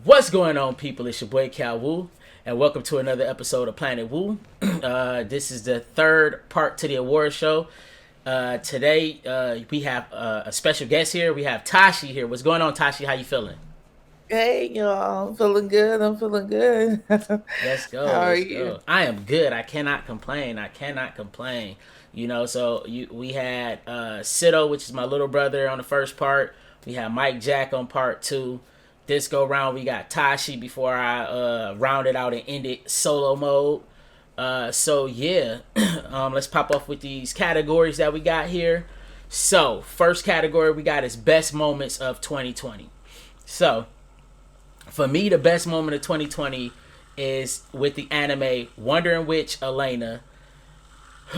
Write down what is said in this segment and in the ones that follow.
What's going on, people? It's your boy calwu, and welcome to another episode of planetwu. This is the third part to the award show. Today, we have a special guest here. We have Tashi here. What's going on, Tashi? How you feeling? Hey y'all, I'm feeling good. I'm feeling good. Let's go. How are Let's you? go. I am good. I cannot complain. I cannot complain. We had Sito, which is my little brother, on the first part. We had Mike Jack on part two. This go round, we got Tashi before I rounded out and ended solo mode. Let's pop off with these categories that we got here. So, first category we got is best moments of 2020. So, for me, the best moment of 2020 is with the anime Wonder in Which Elena,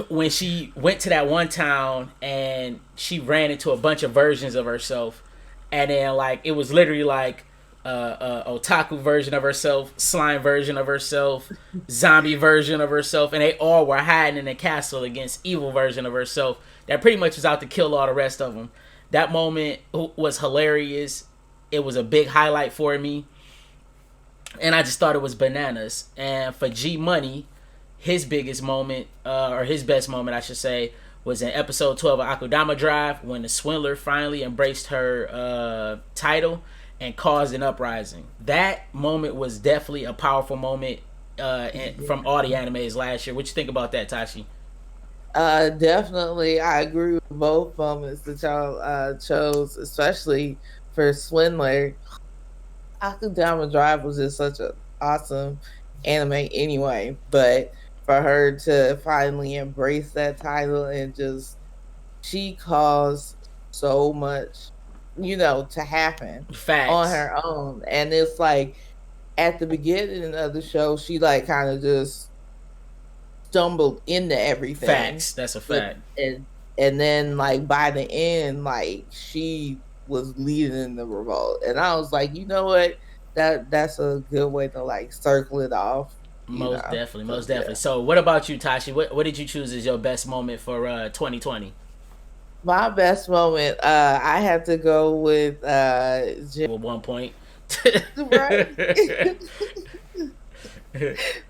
when she went to that one town and she ran into a bunch of versions of herself, and then like it was literally like otaku version of herself, slime version of herself, zombie version of herself, and they all were hiding in a castle against evil version of herself that pretty much was out to kill all the rest of them. That moment was hilarious. It was a big highlight for me, and I just thought it was bananas. And for Gmoney, his biggest moment, or his best moment, I should say, was in episode 12 of Akudama Drive when the swindler finally embraced her title and caused an uprising. That moment was definitely a powerful moment from all the animes last year. What you think about that, Tashi? Definitely, I agree with both moments that y'all chose, especially for Swindler. Akudama Drive was just such an awesome anime anyway, but for her to finally embrace that title and just she caused so much, to happen on Facts. her own. And it's like at the beginning of the show, she like kind of just stumbled into everything. Facts. That's a But fact. and then like by the end, like she was leading the revolt. And I was like, you know what? That's a good way to like circle it off, you Most know. definitely. So Most yeah. definitely. So, what about you, Tashi? What did you choose as your best moment for 2020? My best moment, I had to go with With 1 point. right.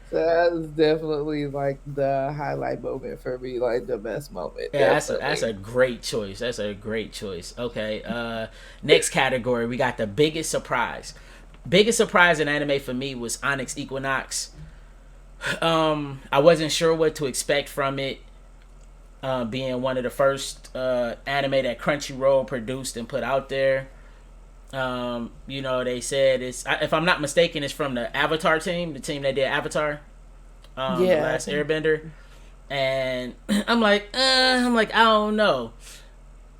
So that was definitely like the highlight moment for me, like the best moment, Yeah, that's definitely. a great choice. That's a great choice. Okay. Next category, we got the biggest surprise. Biggest surprise in anime for me was Onyx Equinox. I wasn't sure what to expect from it. Being one of the first anime that Crunchyroll produced and put out there. They said if I'm not mistaken, it's from the Avatar team, the team that did Avatar, the Yeah, I last think Airbender. And I'm like, I don't know.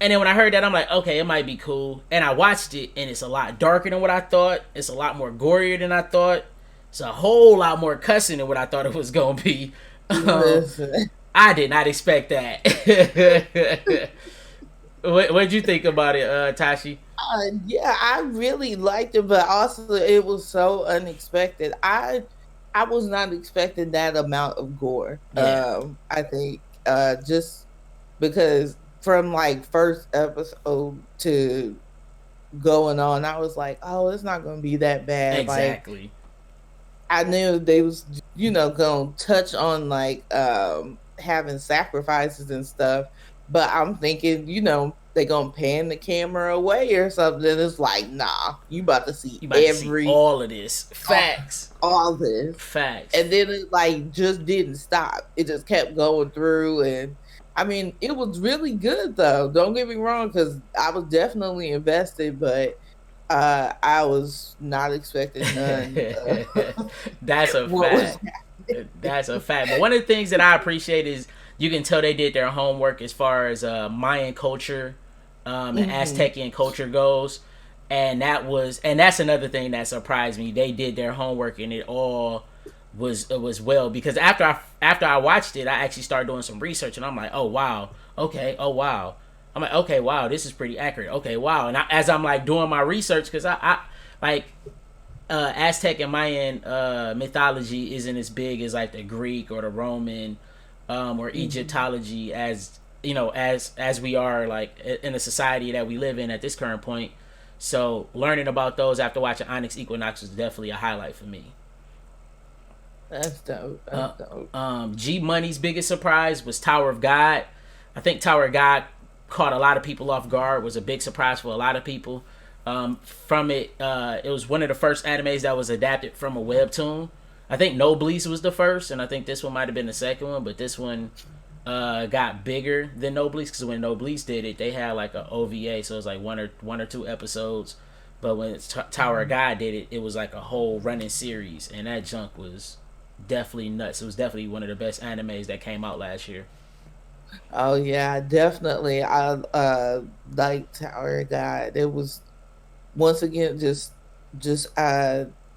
And then when I heard that, I'm like, okay, it might be cool. And I watched it, and it's a lot darker than what I thought. It's a lot more gorier than I thought. It's a whole lot more cussing than what I thought it was gonna be. listen. I did not expect that. What'd you think about it, Tashi? Yeah, I really liked it, but also it was so unexpected. I was not expecting that amount of gore. Yeah, I think just because from like first episode to going on, I was like, oh, it's not going to be that bad. Like exactly. I knew they was going to touch on like having sacrifices and stuff, but I'm thinking, they going to pan the camera away or something. It's like, nah, you about to see You about to see all of this. Facts. all this. Facts. And then it like just didn't stop. It just kept going through. And I mean, it was really good though. Don't get me wrong, because I was definitely invested, but I was not expecting none That's a what was fact. That's a fact. But one of the things that I appreciate is you can tell they did their homework as far as Mayan culture and happening. Aztecian culture goes. And that's another thing that surprised me. They did their homework and it was well, because after I watched it, I actually started doing some research and I'm like, oh wow, okay, oh wow. I'm like, okay, wow, this is pretty accurate. Okay, wow. And as I'm like doing my research, because I like Aztec and Mayan mythology isn't as big as like the Greek or the Roman or Hmm. Egyptology, as we are like in the society that we live in at this current point. So learning about those after watching Onyx Equinox was definitely a highlight for me. That's dope. That's dope. G Money's biggest surprise was Tower of God. I think Tower of God caught a lot of people off guard. Was a big surprise for a lot of people. From it, it was one of the first animes that was adapted from a webtoon. I think Noblesse was the first, and I think this one might have been the second one. But this one got bigger than Noblesse because when Noblesse did it, they had like a OVA, so it was like one or two episodes. But when Tower of God did it, it was like a whole running series, and that junk was definitely nuts. It was definitely one of the best animes that came out last year. Oh yeah, definitely. I like Tower of God. It was once again just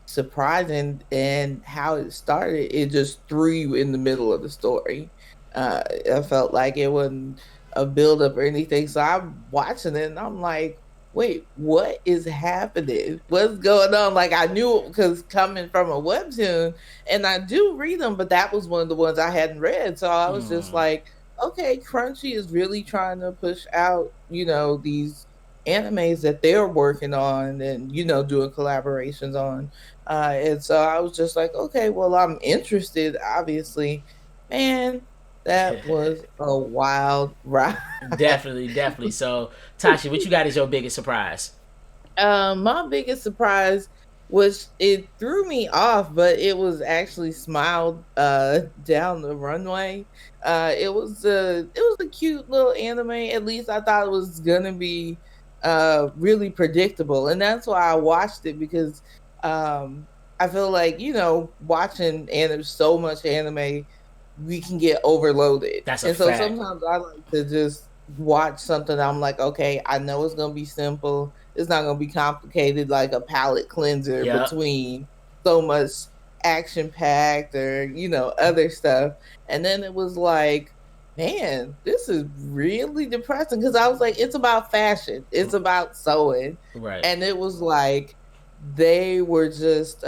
surprising, and how it started. It just threw you in the middle of the story. I felt like it wasn't a build up or anything. So I'm watching it and I'm like, wait, what is happening? What's going on? Like I knew it because coming from a webtoon, and I do read them, but that was one of the ones I hadn't read. So I was just like, okay, Crunchy is really trying to push out, these animes that they're working on and, doing collaborations on. And so I was just like, okay, well, I'm interested, obviously. Man, that was a wild ride. Definitely. So, Tashi, what you got as your biggest surprise? My biggest surprise was it threw me off, but it was actually Smiled down the runway. It was a cute little anime. At least I thought it was gonna be really predictable, and that's why I watched it because I feel like watching so much anime, we can get overloaded. That's a and so fact. sometimes I like to just watch something. I'm like, okay, I know it's gonna be simple. It's not gonna be complicated like a palate cleanser between so much action packed or other stuff. And then it was like, man, this is really depressing because I was like, it's about fashion, it's about sewing, right? And it was like they were just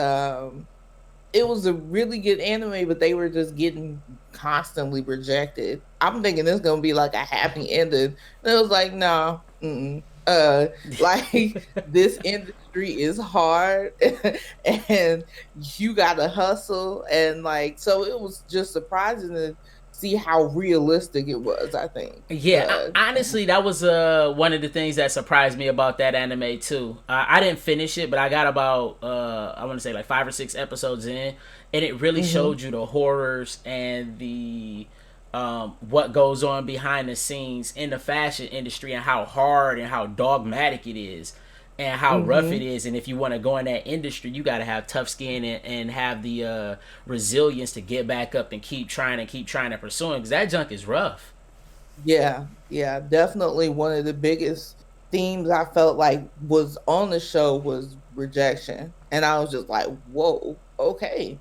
it was a really good anime, but they were just getting constantly rejected. I'm thinking it's gonna be like a happy ending. And it was like, no, like this industry is hard and you gotta hustle, and like so it was just surprising to see how realistic it was, I think. Honestly, that was one of the things that surprised me about that anime too. I didn't finish it, but I got about I want to say like 5 or 6 episodes in, and it really showed you the horrors and the what goes on behind the scenes in the fashion industry, and how hard and how dogmatic it is, and how rough it is. And if you want to go in that industry, you got to have tough skin and have the resilience to get back up and keep trying to pursue it, because that junk is rough. Yeah, definitely one of the biggest themes I felt like was on the show was rejection. And I was just like, whoa, okay.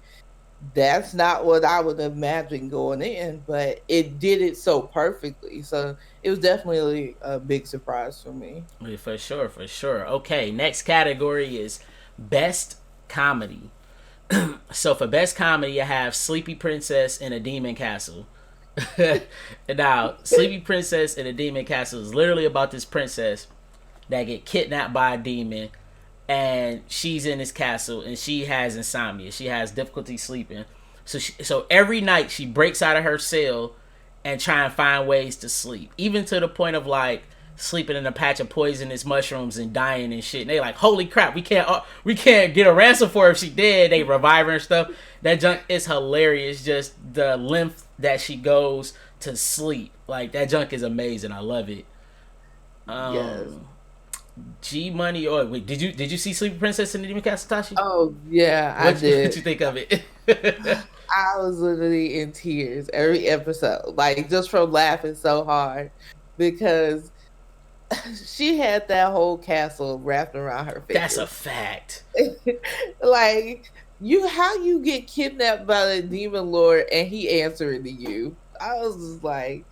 That's not what I would imagine going in, but it did it so perfectly. So it was definitely a big surprise for me. For sure. Okay, next category is best comedy. So for best comedy, I have Sleepy Princess in a Demon Castle. Now, Sleepy Princess in a Demon Castle is literally about this princess that get kidnapped by a demon, and she's in this castle, and she has insomnia. She has difficulty sleeping. So every night she breaks out of her cell and try and find ways to sleep, even to the point of like sleeping in a patch of poisonous mushrooms and dying and shit. And they like, holy crap, we can't get a ransom for her if she dead. They revive her and stuff. That junk is hilarious. Just the length that she goes to sleep, like that junk is amazing. I love it. Yes. G Money. Oh wait, did you see Sleepy Princess in the Demon Castle, Tashi? Oh yeah, I did. What you think of it? I was literally in tears every episode, like just from laughing so hard because she had that whole castle wrapped around her face. That's a fact. Like how you get kidnapped by the demon lord and he answering to you? I was just like,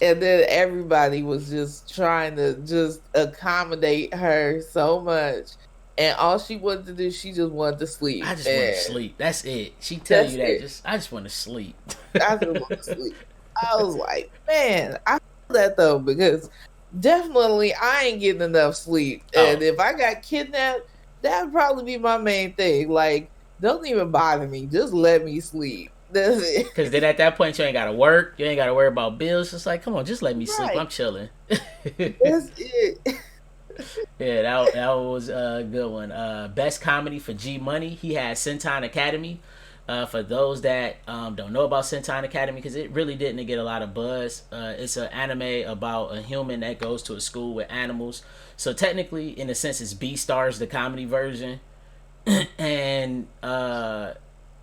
and then everybody was just trying to just accommodate her so much. And all she wanted to do, she just wanted to sleep. I just want to sleep. That's it. She tell you that. I just want to sleep. I just want to sleep. I was like, man, I feel that though, because definitely I ain't getting enough sleep. And if I got kidnapped, that'd probably be my main thing. Like, don't even bother me. Just let me sleep. That's it. Because then at that point, you ain't got to work. You ain't got to worry about bills. It's like, come on, just let me sleep. Right. I'm chilling. That's it. Yeah, that was a good one. Best comedy for gmoney. He had Sentai Academy. For those that don't know about Sentai Academy, because it really didn't get a lot of buzz. It's an anime about a human that goes to a school with animals. So technically, in a sense, it's Beastars, the comedy version. And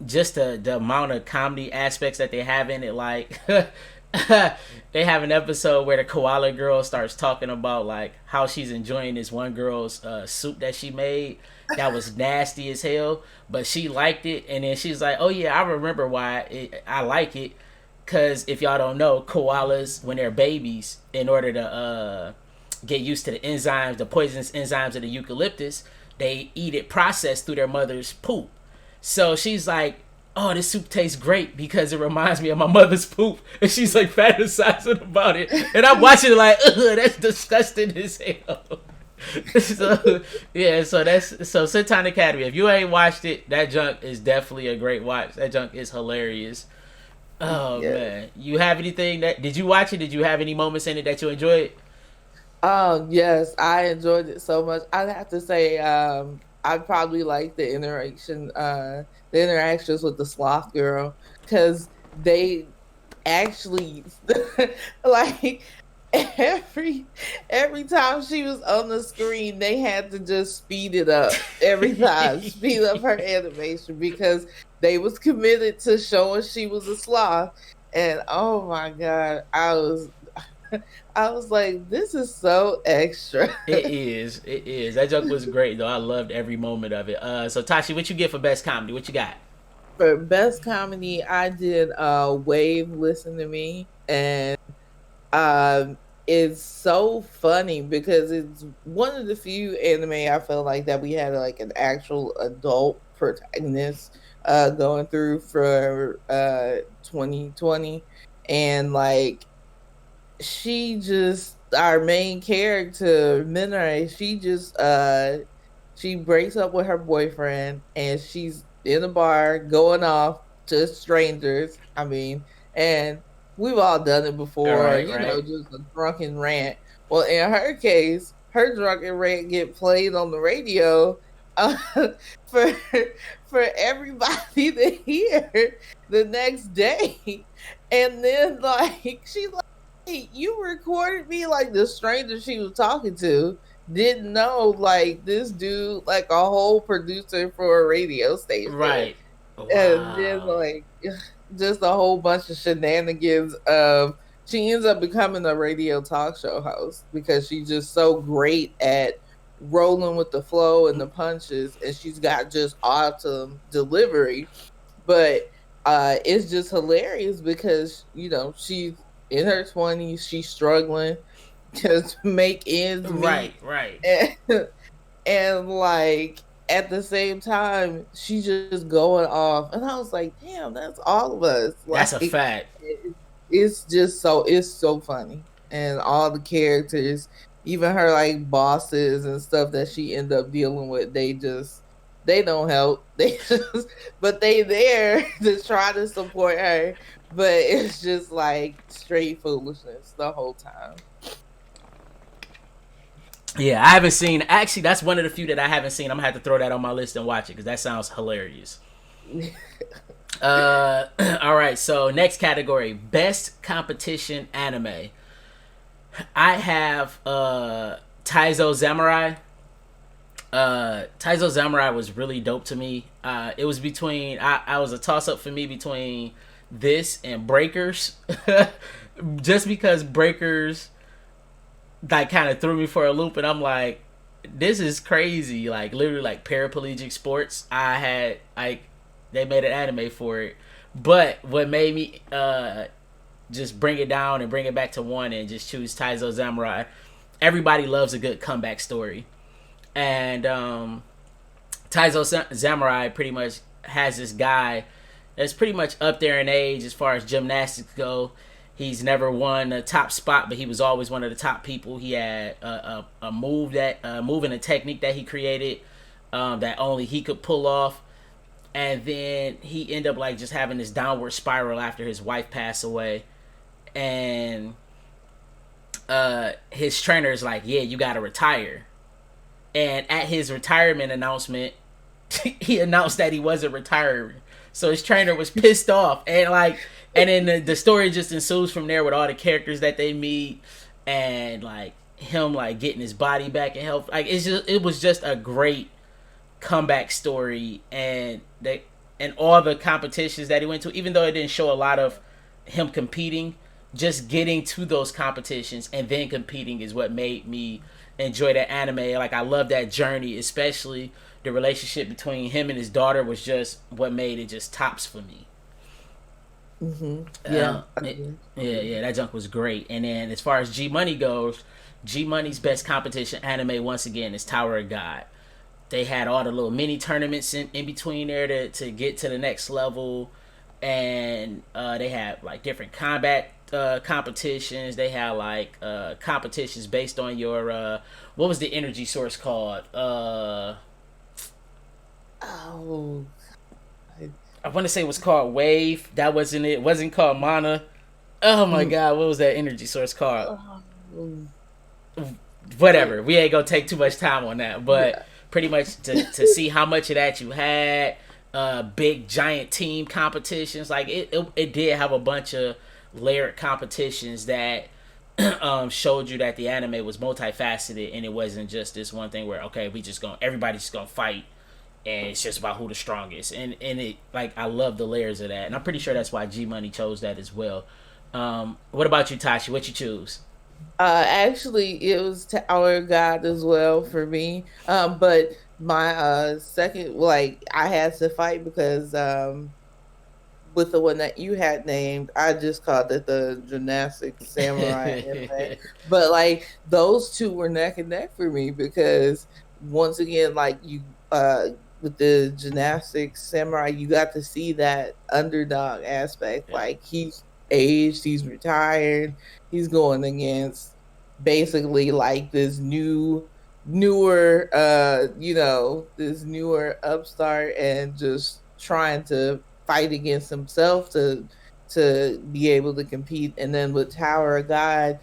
just the amount of comedy aspects that they have in it, like they have an episode where the koala girl starts talking about like how she's enjoying this one girl's soup that she made that was nasty as hell, but she liked it, and then she's like, oh yeah, I remember why I like it, because if y'all don't know, koalas when they're babies, in order to get used to the enzymes, the poisonous enzymes of the eucalyptus, they eat it processed through their mother's poop. So she's like, oh, this soup tastes great because it reminds me of my mother's poop. And she's like fantasizing about it. And I'm watching it like, ugh, that's disgusting as hell. So yeah, so Sentai Academy. If you ain't watched it, that junk is definitely a great watch. That junk is hilarious. Oh yeah. Man. You have anything did you watch it? Did you have any moments in it that you enjoyed? Yes, I enjoyed it so much. I'd have to say, I probably like the interactions with the sloth girl, because they actually like every time she was on the screen, they had to just speed it up every time, speed up her animation, because they was committed to showing she was a sloth. And oh my god, I was like, this is so extra. It is. It is. That joke was great though. I loved every moment of it. So Tashi, what you get for best comedy? What you got? For best comedy, I did Wave Listen to Me, and it's so funny because it's one of the few anime I feel like that we had like an actual adult protagonist going through for 2020. And like, she just, our main character Minare, she breaks up with her boyfriend, and she's in a bar going off to strangers. I mean, and we've all done it before, right, just a drunken rant. Well, in her case, her drunken rant get played on the radio uh, for for everybody to hear the next day. And then like, she's like, hey, you recorded me. Like, the stranger she was talking to didn't know like this dude, like a whole producer for a radio station. Right. Wow. And then like just a whole bunch of shenanigans of, she ends up becoming a radio talk show host because she's just so great at rolling with the flow and the punches, and she's got just awesome delivery. But it's just hilarious because she's in her 20s, she's struggling to make ends meet. Right. And like, at the same time, she's just going off, and I was like, damn, that's all of us. Like, that's a fact. It's so funny, and all the characters, even her like bosses and stuff that she end up dealing with, they don't help. But they there to try to support her. But it's just like straight foolishness the whole time. Yeah, I haven't seen. Actually, that's one of the few that I haven't seen. I'm gonna have to throw that on my list and watch it because that sounds hilarious. All right. So next category: best competition anime. I have Taizo Samurai. Taizo Samurai was really dope to me. It was between. I was a toss up for me between this and Breakers, just because Breakers like kind of threw me for a loop, and I'm like, this is crazy. Like literally like paraplegic sports. I had like, they made an anime for it, but what made me just bring it down and bring it back to one and just choose Taizo Samurai, everybody loves a good comeback story, and Taizo Samurai pretty much has this guy that's pretty much up there in age as far as gymnastics go, He's never won a top spot, but he was always one of the top people. He had a move and a technique that he created that only he could pull off. And then he ended up like just having this downward spiral after his wife passed away. And his trainer is like, yeah, you gotta retire. And at his retirement announcement, he announced that he wasn't retiring. So his trainer was pissed off, and then the story just ensues from there with all the characters that they meet, and like him like getting his body back in health. Like it was just a great comeback story, and all the competitions that he went to, even though it didn't show a lot of him competing, just getting to those competitions and then competing is what made me enjoy that anime. Like I love that journey, especially the relationship between him and his daughter was just what made it just tops for me. Yeah. Yeah, that junk was great. And then as far as Gmoney goes, Gmoney's best competition anime once again is Tower of God. They had all the little mini tournaments in between there to get to the next level, and they had like different combat competitions. They had like competitions based on your what was the energy source called? I want to say it was called Wave. That wasn't it. It wasn't called Mana. Oh my god, what was that energy source called? Whatever. We ain't gonna take too much time on that, but pretty much to see how much of that you had. Big giant team competitions. Like it did have a bunch of layered competitions that showed you that the anime was multifaceted, and it wasn't just this one thing where okay, everybody's just gonna fight, and it's just about who the strongest. And it, like, I love the layers of that, and I'm pretty sure that's why Gmoney chose that as well. What about you, Tashi? What you choose? Actually, it was Tower of God as well for me. But my second, like, I had to fight because with the one that you had named, I just called it the Gymnastic Samurai anime. But like those two were neck and neck for me because once again, like you with the Gymnastic Samurai, you got to see that underdog aspect. Like he's aged, he's retired, he's going against basically like this newer this newer upstart and just trying to fight against himself to be able to compete. And then with Tower of God,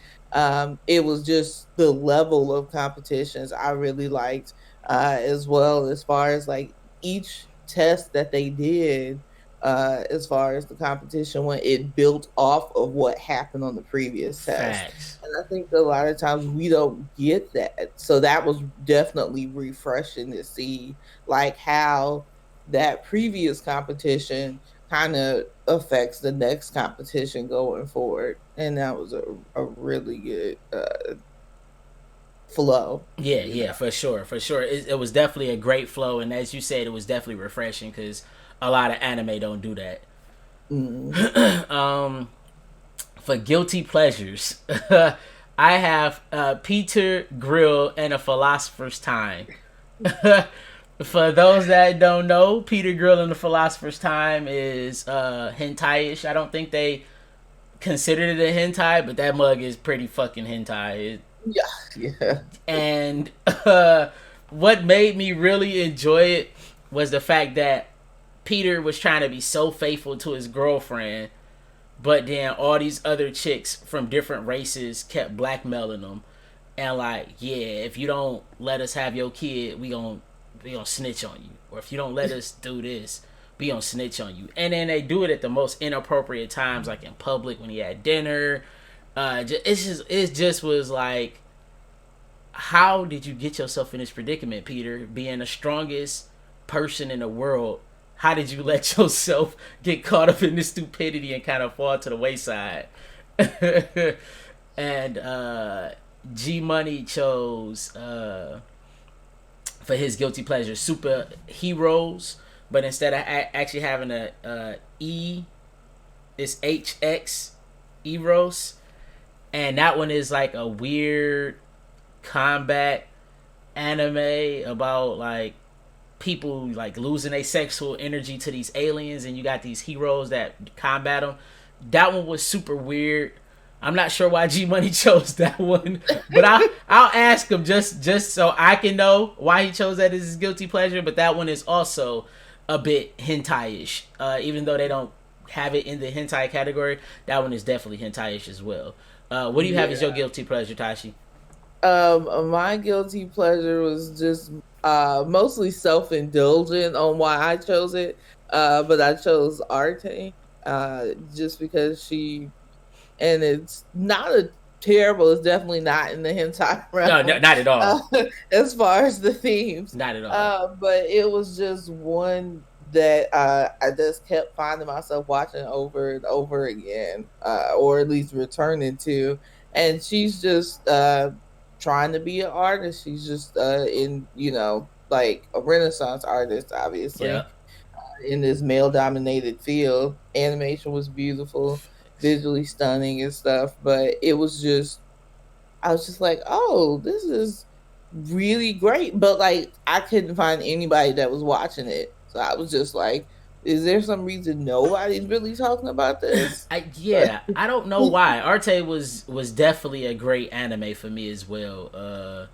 it was just the level of competitions I really liked, as well, as far as like each test that they did, as far as the competition when it built off of what happened on the previous test. Facts. And I think a lot of times we don't get that. So that was definitely refreshing to see like how that previous competition kind of affects the next competition going forward. And that was a really good flow. Yeah, for sure. It was definitely a great flow, and as you said, it was definitely refreshing because a lot of anime don't do that. For guilty pleasures, I have Peter Grill and a Philosopher's Time. For those that don't know, Peter Grill and the Philosopher's Time is hentai-ish. I don't think they considered it a hentai, but that mug is pretty fucking hentai. Yeah. And what made me really enjoy it was the fact that Peter was trying to be so faithful to his girlfriend, but then all these other chicks from different races kept blackmailing him. And like, yeah, if you don't let us have your kid, we gonna snitch on you. Or if you don't let us do this, we gonna snitch on you. And then they do it at the most inappropriate times, like in public when he had dinner. It just was like, how did you get yourself in this predicament, Peter? Being the strongest person in the world, how did you let yourself get caught up in this stupidity and kind of fall to the wayside? And Gmoney chose for his guilty pleasure superheroes, but instead of actually having a E, it's HX Eros, and that one is like a weird combat anime about like people like losing their sexual energy to these aliens, and you got these heroes that combat them. That one was super weird, I'm not sure why G Money chose that one, but I'll ask him just so I can know why he chose that as his guilty pleasure. But that one is also a bit hentai-ish, even though they don't have it in the hentai category. That one is definitely hentai-ish as well. What do you have as your guilty pleasure, Tashi? My guilty pleasure was just mostly self-indulgent on why I chose it. But I chose Arte just because and it's not a terrible, it's definitely not in the hentai realm. No, not at all. As far as the themes. Not at all. But it was just one that I just kept finding myself watching over and over again, or at least returning to. And she's just trying to be an artist. She's just in, like a Renaissance artist, obviously. Yeah. In this male-dominated field. Animation was beautiful, visually stunning and stuff, but I was just like, oh, this is really great. But like, I couldn't find anybody that was watching it, so I was just like, is there some reason nobody's really talking about this? I don't know why. Arte was definitely a great anime for me as well.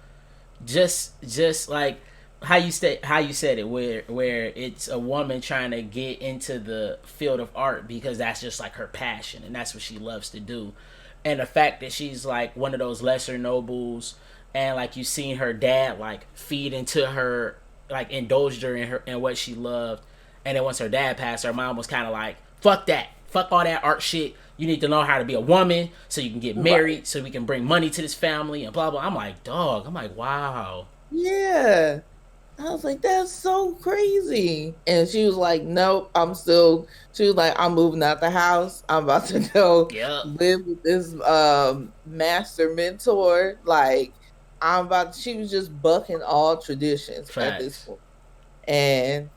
Just like how you said it, where it's a woman trying to get into the field of art because that's just like her passion and that's what she loves to do. And the fact that she's like one of those lesser nobles, and like you seen her dad like feed into her, like indulged her in what she loved. And then once her dad passed, her mom was kind of like, fuck that, fuck all that art shit. You need to know how to be a woman so you can get married, so we can bring money to this family and blah blah. I'm like, wow. Yeah. I was like, that's so crazy. And she was like, nope, she was like, I'm moving out the house. I'm about to go live with this master mentor. Like, she was just bucking all traditions at this point. And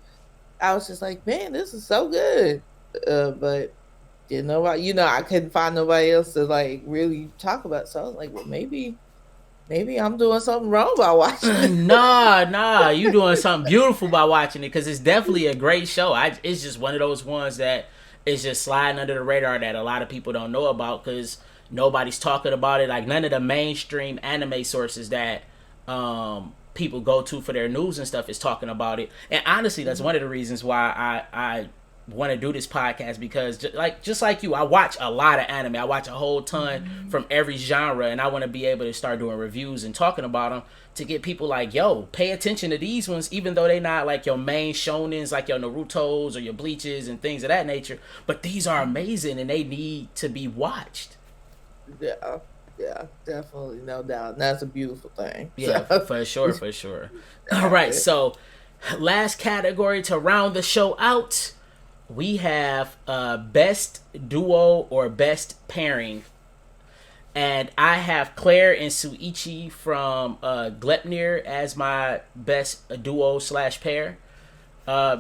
I was just like, man, this is so good. But I couldn't find nobody else to like really talk about. So I was like, well, maybe I'm doing something wrong by watching it. Nah, you doing something beautiful by watching it, because it's definitely a great show. It's just one of those ones that is just sliding under the radar that a lot of people don't know about because nobody's talking about it. Like, none of the mainstream anime sources that people go to for their news and stuff is talking about it. And honestly, that's one of the reasons why I want to do this podcast, because just like you, I watch a lot of anime. I watch a whole ton from every genre, and I want to be able to start doing reviews and talking about them to get people like, yo, pay attention to these ones, even though they're not like your main shonens, like your Narutos or your Bleaches and things of that nature. But these are amazing, and they need to be watched. Yeah, definitely, no doubt. That's a beautiful thing. Yeah, for sure. All right, so last category to round the show out. We have best duo or best pairing, and I have Claire and Suichi from Glepnir as my best duo / pair,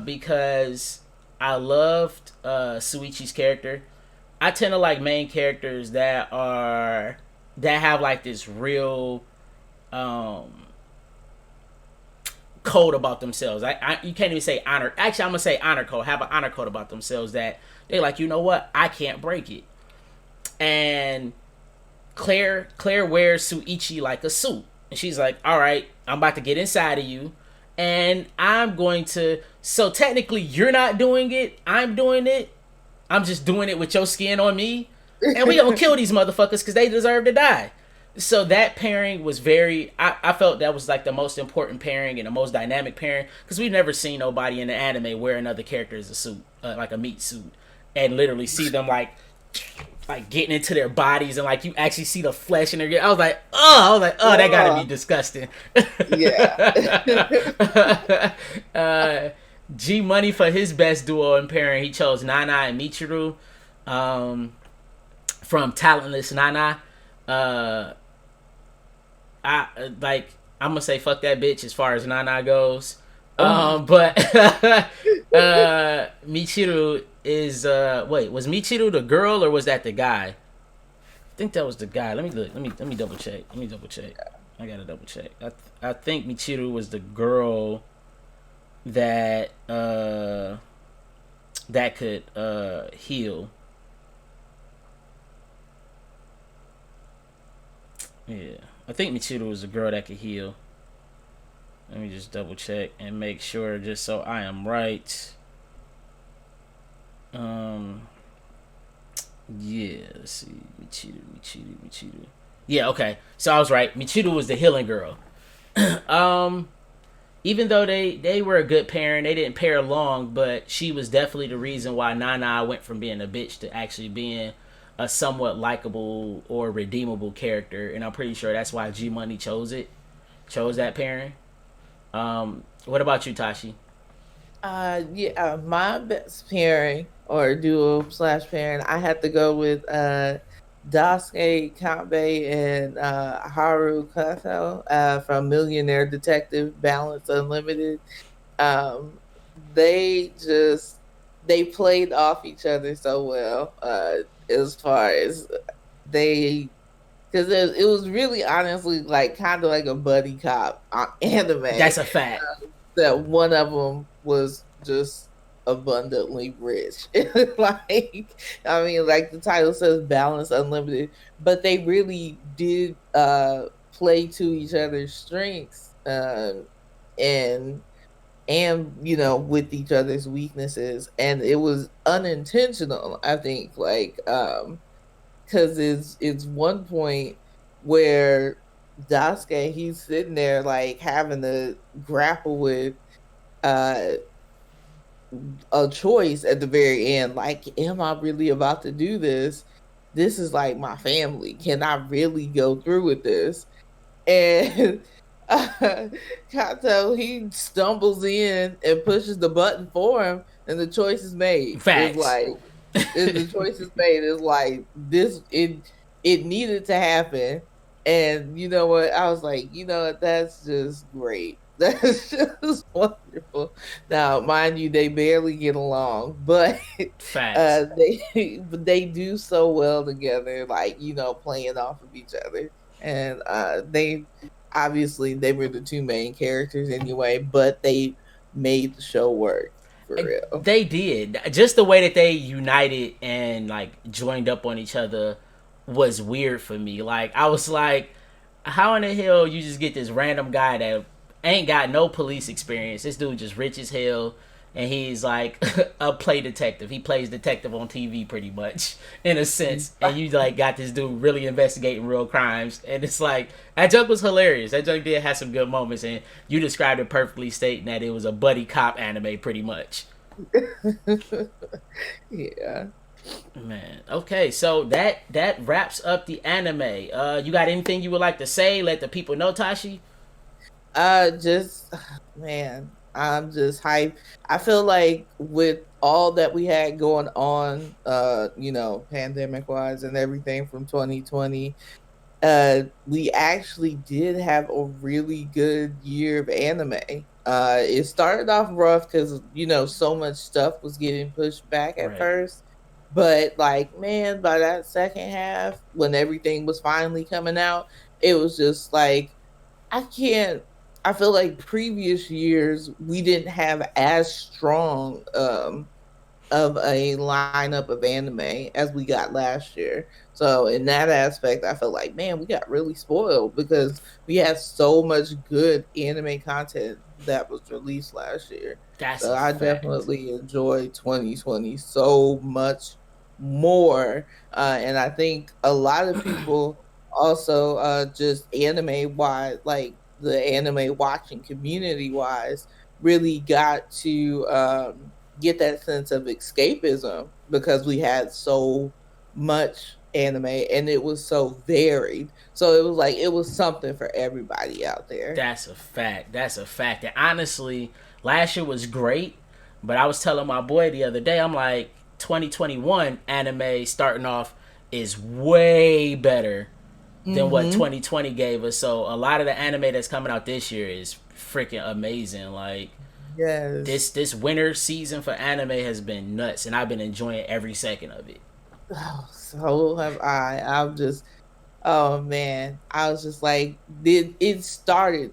because I loved Suichi's character. I tend to like main characters that have like this real code about themselves. You can't even say honor. Actually, I'm gonna say honor code. Have an honor code about themselves that they're like, you know what? I can't break it. And Claire wears Suichi like a suit, and she's like, all right, I'm about to get inside of you, and I'm going to. So technically, you're not doing it. I'm doing it. I'm just doing it with your skin on me, and we gonna kill these motherfuckers because they deserve to die. So that pairing was I felt that was like the most important pairing and the most dynamic pairing, because we've never seen nobody in the anime wear another character as a suit, like a meat suit, and literally see them like getting into their bodies, and like you actually see the flesh in their. I was like, oh, that gotta be disgusting. Yeah. G Money for his best duo and pairing, he chose Nana and Michiru, from Talentless Nana. I'm gonna say fuck that bitch as far as Nana goes. But Michiru is was Michiru the girl or was that the guy? I think that was the guy. Let me look. Let me double check. I gotta double check. I think Michiru was the girl that could heal. Yeah, I think Michiru was a girl that could heal. Let me just double check and make sure, just so I am right. Um, yeah, let's see. Michiru. Yeah, okay. So I was right. Michiru was the healing girl. um, even though they were a good pairing, they didn't pair long, but she was definitely the reason why Nana went from being a bitch to actually being a somewhat likable or redeemable character, and I'm pretty sure that's why Gmoney chose that pairing. What about you, Tashi? Yeah, my best pairing or duo slash pairing, I had to go with Daisuke Kanbei and Haru Kato from Millionaire Detective Balance Unlimited. Um, they just they played off each other so well. As far as they, because it was really honestly like kind of like a buddy cop anime. That's a fact. That one of them was just abundantly rich. Like, I mean, like the title says, balance unlimited, but they really did play to each other's strengths, and with each other's weaknesses, and it was unintentional, I think, like because it's one point where Daisuke, he's sitting there like having to grapple with uh a choice at the very end, like, am I really about to do this? This is like my family. Can I really go through with this? And Kato, he stumbles in and pushes the button for him, and the choice is made. It's Facts. like the choice is made. It's like this. It needed to happen, and you know what? I was like, you know what? That's just great. That's just wonderful. Now, mind you, they barely get along, but Facts. they do so well together. Like, playing off of each other, and they obviously they were the two main characters anyway, but they made the show work for real. They did. Just the way that they united and like joined up on each other was weird for me. Like, I was like, how in the hell you just get this random guy that ain't got no police experience? This dude just rich as hell, and he's like a play detective. He plays detective on TV pretty much, in a sense. And you like got this dude really investigating real crimes, and it's like that joke was hilarious. That joke did have some good moments, and you described it perfectly, stating that it was a buddy cop anime pretty much. Yeah. Man, okay, so that wraps up the anime. You got anything you would like to say? Let the people know, Tashi. Just man, I'm just hyped. I feel like with all that we had going on, pandemic wise and everything from 2020, we actually did have a really good year of anime. It started off rough because so much stuff was getting pushed back at Right. first, but like, man, by that second half, when everything was finally coming out, it was just like I can't. I feel like previous years we didn't have as strong of a lineup of anime as we got last year. So in that aspect, I feel like, man, we got really spoiled because we had so much good anime content that was released last year. That's So a I fact. definitely enjoyed 2020 so much more. And I think a lot of people also just anime wise, like the anime watching community wise, really got to get that sense of escapism because we had so much anime and it was so varied. So it was like it was something for everybody out there. That's a fact. That's a fact. And honestly, last year was great, but I was telling my boy the other day, I'm like, 2021 anime starting off is way better than what Mm-hmm. 2020 gave us. So a lot of the anime that's coming out this year is freaking amazing. Like, Yes. this winter season for anime has been nuts, and I've been enjoying every second of it. Oh, so have I. I'm just, oh man, I was just like, it started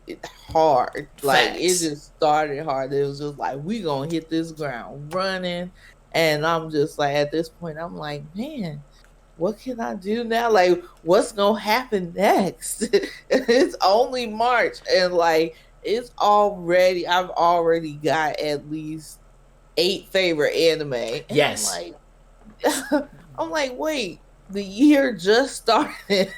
hard. Like it Facts. just started hard. It was just like we gonna hit this ground running, and I'm just like, at this point, I'm like, man, what can I do now? Like, what's gonna happen next? It's only March, and like, I've already got at least 8 favorite anime. And Yes. I'm like, wait, the year just started.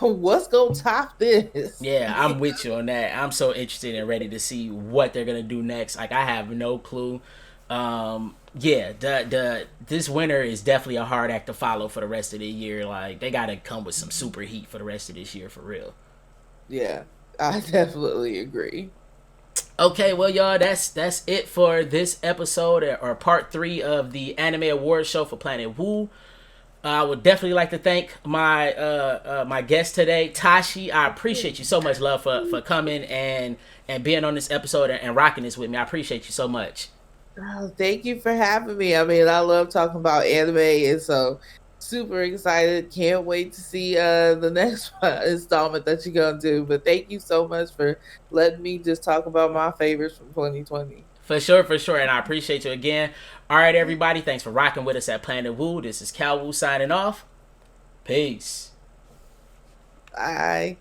What's gonna top this? Yeah, I'm with you on that. I'm so interested and ready to see what they're gonna do next. Like, I have no clue. Yeah, the this winter is definitely a hard act to follow for the rest of the year. Like, they gotta come with some super heat for the rest of this year for real. Yeah, I definitely agree. Okay, well, y'all, that's it for this episode, or part 3 of the Anime Awards Show for planetwu. I would definitely like to thank my guest today, Tashi. I appreciate you so much, love, for coming and being on this episode and rocking this with me. I appreciate you so much. Oh, thank you for having me. I mean, I love talking about anime, and so super excited. Can't wait to see the next installment that you're gonna do. But thank you so much for letting me just talk about my favorites from 2020. For sure, and I appreciate you again. All right, everybody, thanks for rocking with us at planetwu. This is calwu signing off. Peace. Bye.